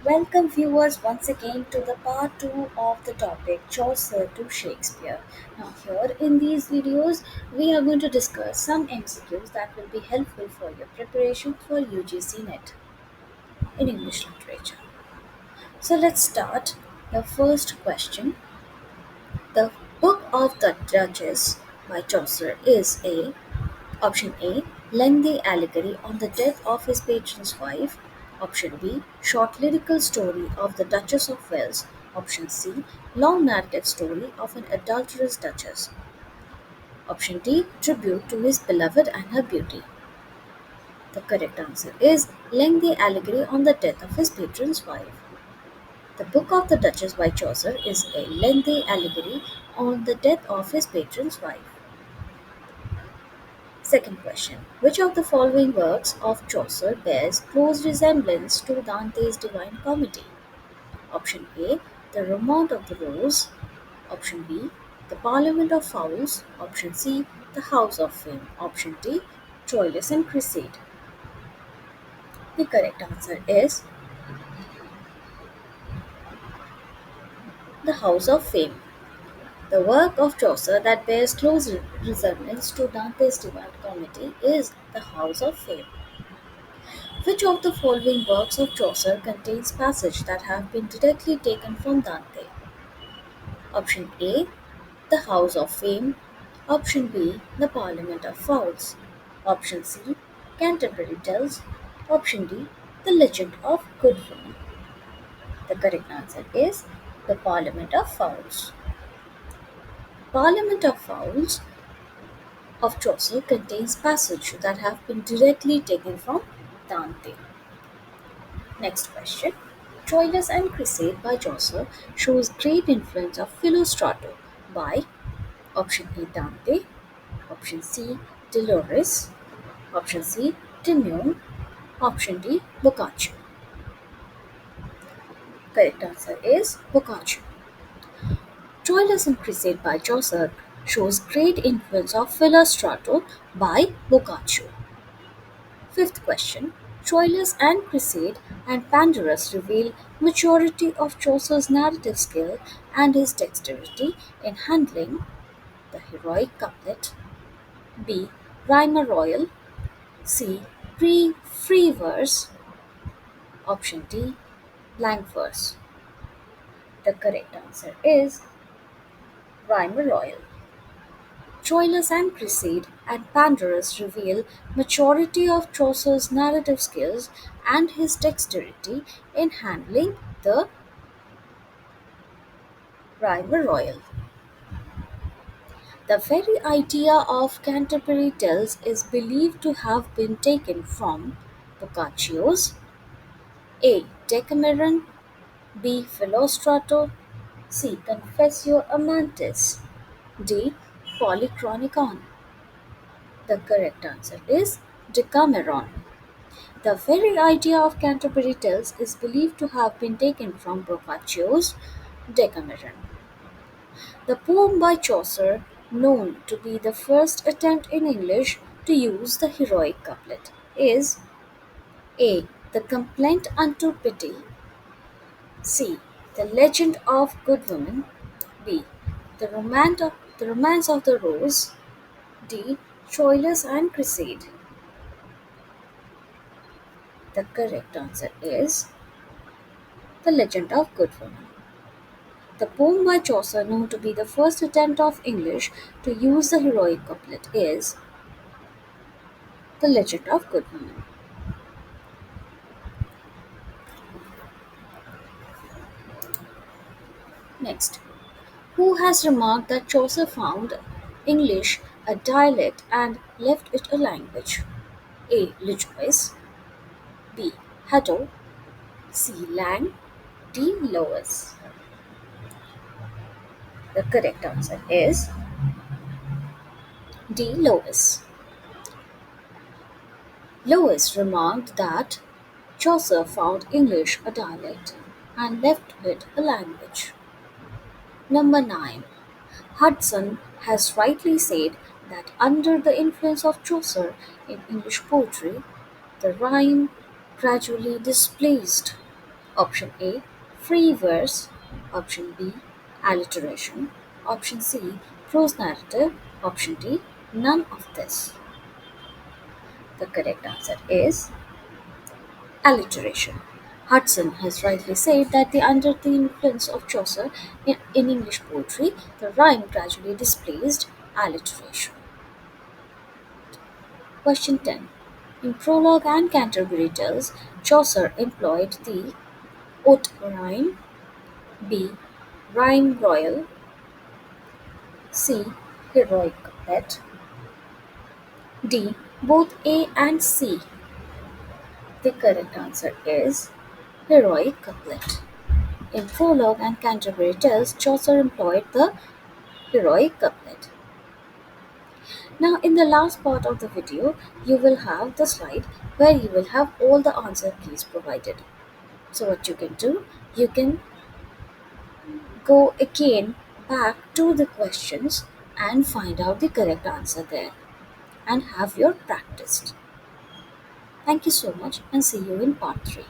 Welcome viewers once again to the part 2 of the topic Chaucer to Shakespeare. Now here in these videos we are going to discuss some MCQs that will be helpful for your preparation for UGC NET in English literature. So let's start. The first question. The Book of the Duchess by Chaucer is a Option A. Lengthy allegory on the death of his patron's wife. Option B. Short lyrical story of the Duchess of Wales. Option C. Long narrative story of an adulterous duchess. Option D. Tribute to his beloved and her beauty. The correct answer is Lengthy allegory on the death of his patron's wife. The Book of the Duchess by Chaucer is a lengthy allegory on the death of his patron's wife. Second question. Which of the following works of Chaucer bears close resemblance to Dante's Divine Comedy? Option A. The Romaunt of the Rose. Option B. The Parliament of Fowls. Option C. The House of Fame. Option D. Troilus and Cresside. The correct answer is The House of Fame. The work of Chaucer that bears close resemblance to Dante's Divine Comedy is The House of Fame. Which of the following works of Chaucer contains passages that have been directly taken from Dante? Option A. The House of Fame. Option B. The Parliament of Fowls. Option C. Canterbury Tales. Option D. The Legend of Good Woman. The correct answer is the Parliament of Fowls. Parliament of Fowls of Chaucer contains passages that have been directly taken from Dante. Next question. Troilus and Cresside by Chaucer shows great influence of Philostrato by option A. Dante, option C. Dolores, option C. Timon, option D. Boccaccio. Correct answer is Boccaccio. Troilus and Cresside by Chaucer shows great influence of Philostrato by Boccaccio. Fifth question. Troilus and Cresside and Pandarus reveal maturity of Chaucer's narrative skill and his dexterity in handling the heroic couplet, B. Rhyme royal, C. Free verse, option D. Blank verse. The correct answer is Rhyme royal. Troilus and Cresside and Pandarus reveal maturity of Chaucer's narrative skills and his dexterity in handling the rhyme royal. The very idea of Canterbury Tales is believed to have been taken from Boccaccio's A. Decameron, B. Philostrato, C. Confessio Amantis, D. Polychronicon. The correct answer is Decameron. The very idea of Canterbury Tales is believed to have been taken from Boccaccio's Decameron. The poem by Chaucer, known to be the first attempt in English to use the heroic couplet, is A. The Complaint unto Pity, C. The Legend of Good Woman, B. The Romance of the Rose, D. Troilus and Cresside. The correct answer is The Legend of Good Woman. The poem by Chaucer, known to be the first attempt of English to use the heroic couplet, is The Legend of Good Woman. Next, who has remarked that Chaucer found English a dialect and left it a language? A. LeJoyce, B. Hadow, C. Lang, D. Lewis. The correct answer is D. Lewis. Lewis remarked that Chaucer found English a dialect and left it a language. Number 9. Hudson has rightly said that under the influence of Chaucer in English poetry, the rhyme gradually displaced Option A, free verse. Option B, alliteration. Option C, prose narrative. Option D, none of this. The correct answer is alliteration. Hudson has rightly said that under the influence of Chaucer in English poetry, the rhyme gradually displaced alliteration. Question 10. In prologue and Canterbury Tales, Chaucer employed the haute rhyme, B. Rhyme royal, C. Heroic couplet, D. Both A and C. The correct answer is heroic couplet. In prologue and Canterbury Tales, Chaucer employed the heroic couplet. Now, in the last part of the video, you will have the slide where you will have all the answer keys provided. So, what you can do, you can go again back to the questions and find out the correct answer there and have your practiced. Thank you so much and see you in part 3.